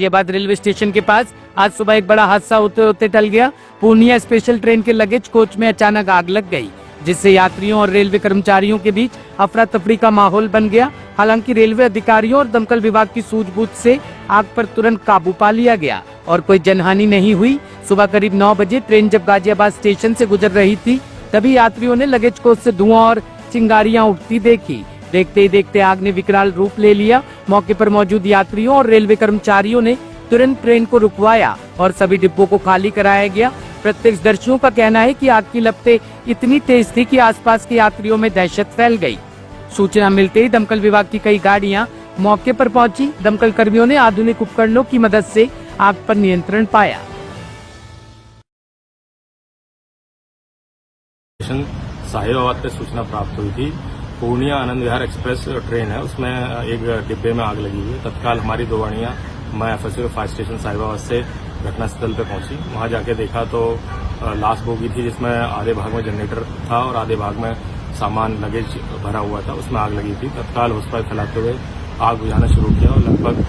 Ghaziabad railway station के पास आज सुबह एक बड़ा हादसा होते होते टल गया। पूर्णिया स्पेशल ट्रेन के लगेज कोच में अचानक आग लग गई, जिससे यात्रियों और रेलवे कर्मचारियों के बीच अफरा तफरी का माहौल बन गया। हालांकि रेलवे अधिकारियों और दमकल विभाग की सूझबूझ से आग पर तुरंत काबू पा लिया गया और कोई जनहानि नहीं हुई। सुबह करीब 9 बजे ट्रेन जब गाजियाबाद स्टेशन से गुजर रही थी, तभी यात्रियों ने लगेज कोच से धुआं और चिंगारियां उठती देखी। देखते ही देखते आग ने विकराल रूप ले लिया। मौके पर मौजूद यात्रियों और रेलवे कर्मचारियों ने तुरंत ट्रेन को रुकवाया और सभी डिब्बों को खाली कराया गया। प्रत्यक्षदर्शियों का कहना है कि आग की लपटें इतनी तेज थी कि आसपास के यात्रियों में दहशत फैल गई। सूचना मिलते ही दमकल विभाग की कई गाड़ियां मौके पर पहुंची। दमकल कर्मियों ने आधुनिक उपकरणों की मदद से आग पर नियंत्रण पाया। साहिबाबाद से सूचना प्राप्त हुई थी। पूर्णिया आनंद विहार एक्सप्रेस ट्रेन है, उसमें एक डिब्बे में आग लगी हुई है। तत्काल हमारी दो गाड़ियां मैं एफएसओ फायर स्टेशन साहिबाबाद से घटनास्थल पर पहुंची। वहां जाके देखा तो लास्ट बोगी थी, जिसमें आधे भाग में जनरेटर था और आधे भाग में सामान लगेज भरा हुआ था, उसमें आग लगी थी। तत्काल उस पर फैलाते हुए आग बुझाना शुरू किया और लगभग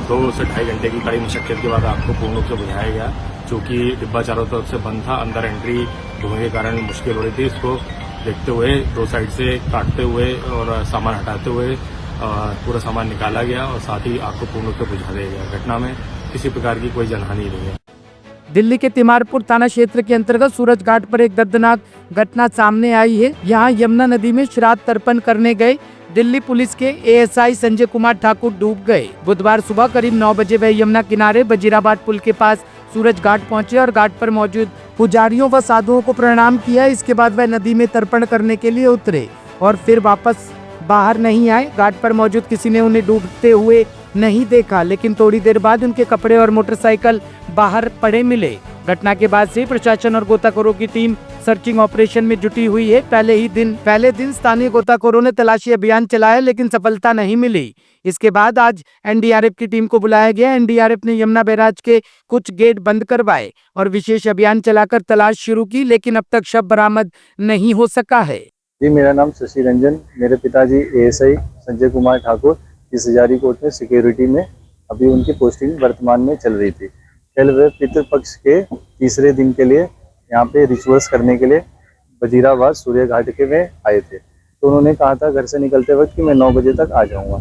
2 से ढाई घंटे की कड़ी मशक्कत के बाद आग को पूर्ण रूप से बुझाया गया। चूंकि डिब्बा चारों तरफ से बंद था, अंदर एंट्री धुएं के कारण मुश्किल हो रही थी। इसको देखते हुए दो साइड से काटते हुए और सामान हटाते हुए पूरा सामान निकाला गया और साथ ही आग को पूर्ण रूप से बुझा दिया गया। घटना में किसी प्रकार की कोई जनहानि नहीं है। दिल्ली के तिमारपुर थाना क्षेत्र के अंतर्गत सूरज घाट पर एक दर्दनाक घटना सामने आई है। यहाँ यमुना नदी में श्राद्ध तर्पण करने गए दिल्ली पुलिस के एएसआई संजय कुमार ठाकुर डूब गए। बुधवार सुबह करीब 9 बजे वह यमुना किनारे वजीराबाद पुल के पास सूरज घाट पहुंचे और घाट पर मौजूद पुजारियों व साधुओं को प्रणाम किया। इसके बाद वह नदी में तर्पण करने के लिए उतरे और फिर वापस बाहर नहीं आए। घाट पर मौजूद किसी ने उन्हें डूबते हुए नहीं देखा, लेकिन थोड़ी देर बाद उनके कपड़े और मोटरसाइकिल बाहर पड़े मिले। घटना के बाद से प्रशासन और गोताखोरों की टीम सर्चिंग ऑपरेशन में जुटी हुई है। पहले दिन स्थानीय गोताखोरों ने तलाशी अभियान चलाया, लेकिन सफलता नहीं मिली। इसके बाद आज एनडीआरएफ की टीम को बुलाया गया। एनडीआरएफ ने यमुना बैराज के कुछ गेट बंद करवाए और विशेष अभियान चलाकर तलाश शुरू की, लेकिन अब तक शव बरामद नहीं हो सका है। जी, मेरा नाम शशि रंजन, मेरे पिताजी एएसआई संजय कुमार ठाकुर इस हजारी कोर्ट में सिक्योरिटी में अभी उनकी पोस्टिंग वर्तमान में चल रही थी। कल वे पितृपक्ष के तीसरे दिन के लिए यहाँ पे रिचुअल्स करने के लिए वजीराबाद सूर्य घाट के में आए थे। तो उन्होंने कहा था घर से निकलते वक्त कि मैं 9 बजे तक आ जाऊँगा।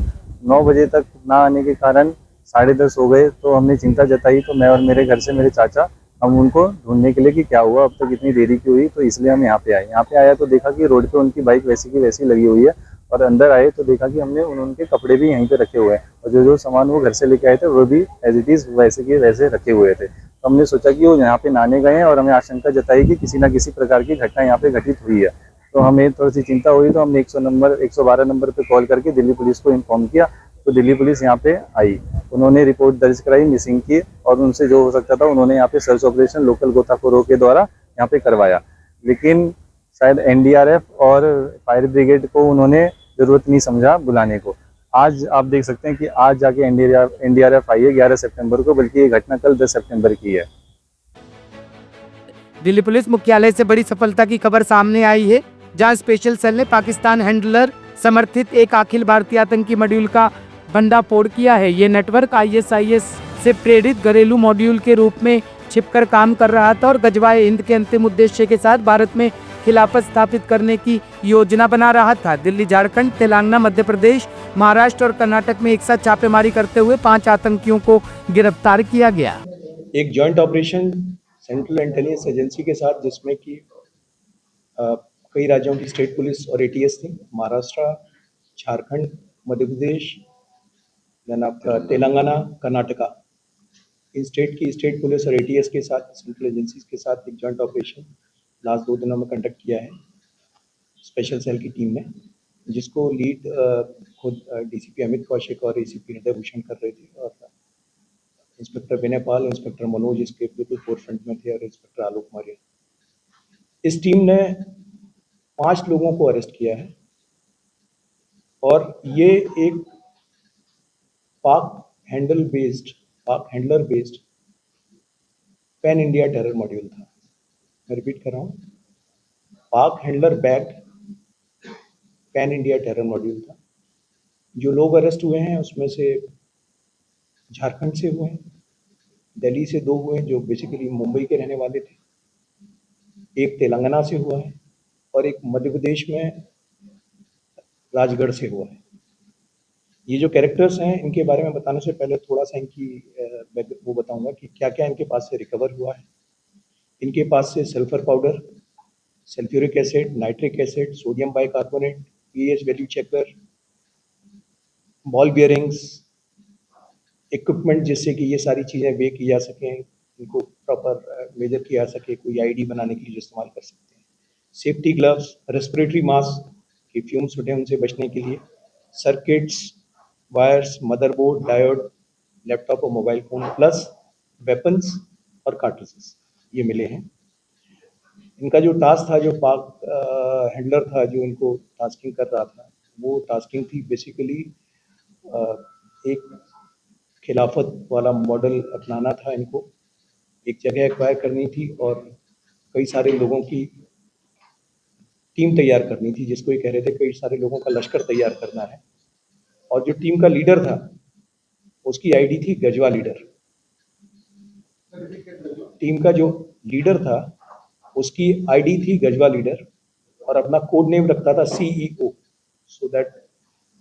9 बजे तक ना आने के कारण 10:30 हो गए। तो हमने चिंता जताई, तो मैं और मेरे घर से मेरे चाचा हम उनको ढूंढने के लिए कि क्या हुआ, अब तक इतनी देरी क्यों हुई। तो इसलिए हम यहाँ पे आए। यहाँ पे आया तो देखा कि रोड पे उनकी बाइक वैसी की वैसी लगी हुई है और अंदर आए तो देखा कि हमने उनके कपड़े भी यहीं पे रखे हुए हैं और जो सामान वो घर से लेके आए थे वो भी एज इट इज वैसे के वैसे रखे हुए थे। तो हमने सोचा कि वो यहाँ पे नहाने गए हैं और हमें आशंका जताई कि किसी न किसी प्रकार की घटना यहाँ पे घटित हुई है। तो हमें थोड़ी सी चिंता हुई, तो हमने 112 नंबर पे कॉल करके दिल्ली पुलिस को इन्फॉर्म किया। तो दिल्ली पुलिस यहाँ पे आई, उन्होंने रिपोर्ट दर्ज कराई मिसिंग की और उनसे जो हो सकता था उन्होंने यहाँ पे सर्च ऑपरेशन लोकल गोताखोरों के द्वारा यहाँ पे करवाया। लेकिन शायद एनडीआरएफ और फायर ब्रिगेड को उन्होंने जरूरत नहीं समझा बुलाने को। आज आप देख सकते हैं कि आज जाके एनडीआरएफ आई है 11 सितंबर को, बल्कि ये घटना कल 10 सितंबर की है। दिल्ली पुलिस मुख्यालय से बड़ी सफलता की खबर सामने आई है, जहां स्पेशल सेल ने पाकिस्तान हैंडलर समर्थित एक अखिल भारतीय आतंकी मॉड्यूल का भंडाफोड़ किया है। ये नेटवर्क आईएसआईएस से प्रेरित घरेलू मॉड्यूल के रूप में छिपकर काम कर रहा था और गजवाए हिंद के अंतिम उद्देश्य के साथ भारत में खिलाफत स्थापित करने की योजना बना रहा था। दिल्ली, झारखंड, तेलंगाना, मध्य प्रदेश, महाराष्ट्र और कर्नाटक में एक साथ छापेमारी करते हुए 5 आतंकियों को गिरफ्तार किया गया। एक joint operation central intelligence agency के साथ, जिसमें कि कई राज्यों की स्टेट पुलिस और एटीएस थी, महाराष्ट्र, झारखंड, मध्य प्रदेश, तेलंगाना, कर्नाटका, इन स्टेट की स्टेट पुलिस और एटीएस के साथ, सेंट्रल एजेंसीज के साथ एक जॉइंट ऑपरेशन लास्ट 2 दिनों में कंडक्ट किया है स्पेशल सेल की टीम ने, जिसको लीड खुद डीसीपी अमित कौशिक और एसीपी हृदय भूषण कर रहे थे और इंस्पेक्टर विनय पाल, इंस्पेक्टर मनोज इसके बिल्कुल फोरफ्रंट में थे और इंस्पेक्टर आलोक मौर्य। इस टीम ने 5 लोगों को अरेस्ट किया है और ये एक पाक handler based pan India terror module था। मैं रिपीट कर रहा हूँ, पाक handler backed pan India terror module था। जो लोग अरेस्ट हुए हैं उसमें से झारखंड से हुए हैं, दिल्ली से 2 हुए हैं जो बेसिकली मुंबई के रहने वाले थे, एक तेलंगाना से हुआ है और एक मध्य प्रदेश में राजगढ़ से हुआ है। ये जो कैरेक्टर्स हैं इनके बारे में बताने से पहले थोड़ा-सा इनकी वो बताऊँगा कि क्या-क्या इनके पास से रिकवर हुआ है। इनके पास से sulphur powder, sulphuric acid, nitric acid, sodium bicarbonate, pH value checker, ball bearings, equipment जिससे कि ये सारी चीज़ें वे की जा सकें, इनको प्रॉपर मेजर किया जा सके, कोई आईडी बनाने के लिए जो इस्तेमाल कर सकते हैं। सेफ्टी ग्लव्स, रेस्पिरेटरी मास्क के फ्यूम्स होते हैं उनसे बचने के लिए, circuits, wires, motherboard, diode, laptop और मोबाइल फ़ोन प्लस वेपन्स और कार्ट्रिजेस ये मिले हैं। इनका जो टास्क था, जो पाक हैंडलर था जो इनको टास्किंग कर रहा था, वो टास्किंग थी बेसिकली एक खिलाफत वाला मॉडल अपनाना था इनको, एक जगह एक्वायर करनी थी और कई सारे लोगों की टीम तैयार करनी थी, जिसको ये कह रहे थे कई सारे लोगों का लश्कर तैयार करना है। और जो टीम का लीडर था, उसकी आईडी थी गजवा लीडर। टीम का जो लीडर था, उसकी आईडी थी गजवा लीडर और अपना कोड नेम रखता था सीईओ, सो दैट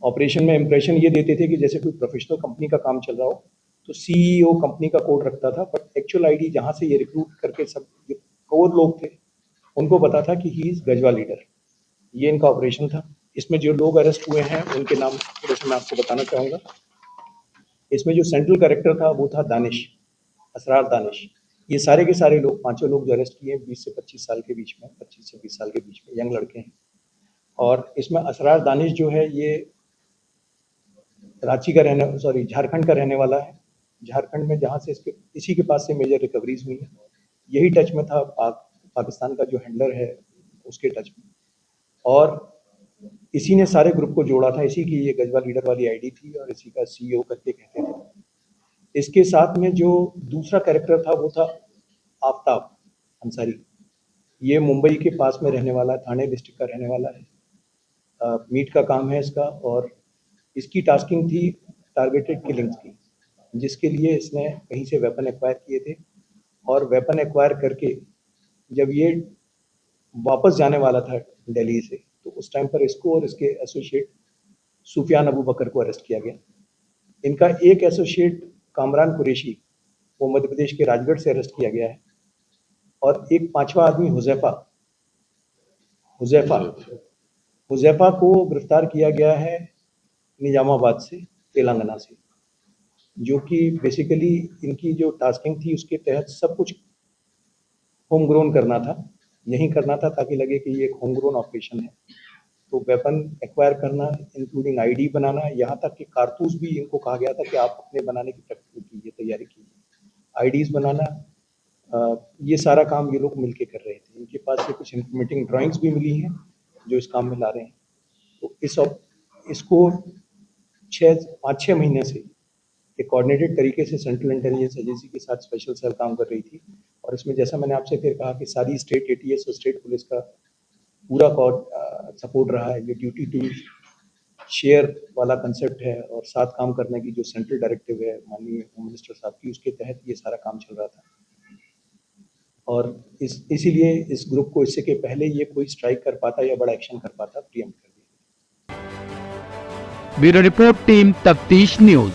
ऑपरेशन में इंप्रेशन ये देते थे कि जैसे कोई प्रोफेशनल कंपनी का काम चल रहा हो, तो सीईओ कंपनी का कोड रखता था, बट एक्चुअल आईडी जहाँ से ये रिक्रूट करके सब जो कोर लोग थे, उनको पता था कि ही इज़ गजवा लीडर। ये इनका ऑपरेशन था। इसमें जो लोग अरेस्ट हुए हैं, उनके नाम थोड़े से मैं आपको बताना चाहूँगा। इसमें जो सेंट्रल कैरेक्टर था, वो था दानिश, असरार दानिश। ये सारे के सारे लोग, पाँचों लोग जो अरेस्ट किए हैं 20 से 25 साल के बीच में, 25 से 20 साल के बीच में, यंग लड़के हैं। और इसमें असरार दानिश जो है ये झारखंड का रहने वाला है। झारखंड में जहाँ से इसी के पास से मेजर रिकवरीज हुई हैं। यही टच में था पाकिस्तान का जो हैंडलर है उसके टच में, और इसी ने सारे ग्रुप को जोड़ा था। इसी की ये गजवा लीडर वाली आईडी थी और इसी का सीईओ करके कहते थे। इसके साथ में जो दूसरा कैरेक्टर था वो था आफ्ताब अंसारी। ये मुंबई के पास में रहने वाला है, ठाणे डिस्ट्रिक्ट का रहने वाला है। मीट का काम है इसका और इसकी टास्किंग थी टारगेटेड किलिंग्स की, जिसके लिए इसने कहीं से वेपन एक्वायर किए थे और वेपन एक्वायर करके जब ये वापस जाने वाला था दिल्ली से, तो उस टाइम पर इसको और इसके एसोसिएट सुफियान अबू बकर को अरेस्ट किया गया। इनका एक एसोसिएट कामरान कुरैशी, वो मध्य प्रदेश के राजगढ़ से अरेस्ट किया गया है और एक पांचवा आदमी हुजैफा को गिरफ्तार किया गया है निजामाबाद से, तेलंगाना से, जो कि बेसिकली इनकी जो टास्किंग थी उसके तहत सब कुछ होम ग्रोन करना था, यही करना था ताकि लगे कि ये एक होम ग्रोन ऑपरेशन है। तो वेपन एक्वायर करना, इंक्लूडिंग आईडी बनाना, यहाँ तक कि कारतूस भी इनको कहा गया था कि आप अपने बनाने की कीजिए, तैयारी कीजिए, आईडीज बनाना, ये सारा काम ये लोग मिलके कर रहे थे। इनके पास से कुछ इंफॉर्मेटिंग ड्राइंग्स भी मिली हैं जो इस काम में ला रहे हैं। तो इसको 5-6 महीने से एक कोऑर्डिनेटेड तरीके से सेंट्रल इंटेलिजेंस एजेंसी के साथ स्पेशल सेल काम कर रही थी और इसमें जैसा मैंने आपसे फिर कहा कि सारी स्टेट एटीएस और स्टेट पुलिस का पूरा सपोर्ट रहा है। ये ड्यूटी टू शेयर वाला कंसेप्ट है और साथ काम करने की जो सेंट्रल डायरेक्टिव है माननीय होम मिनिस्टर साहब की, उसके तहत ये सारा काम चल रहा था। और इसीलिए इस ग्रुप को इससे के पहले ये कोई स्ट्राइक कर पाता या बड़ा एक्शन कर पाता, प्रीएम्प्ट कर दिया। ब्यूरो रिपोर्ट टीम तफ्तीश न्यूज।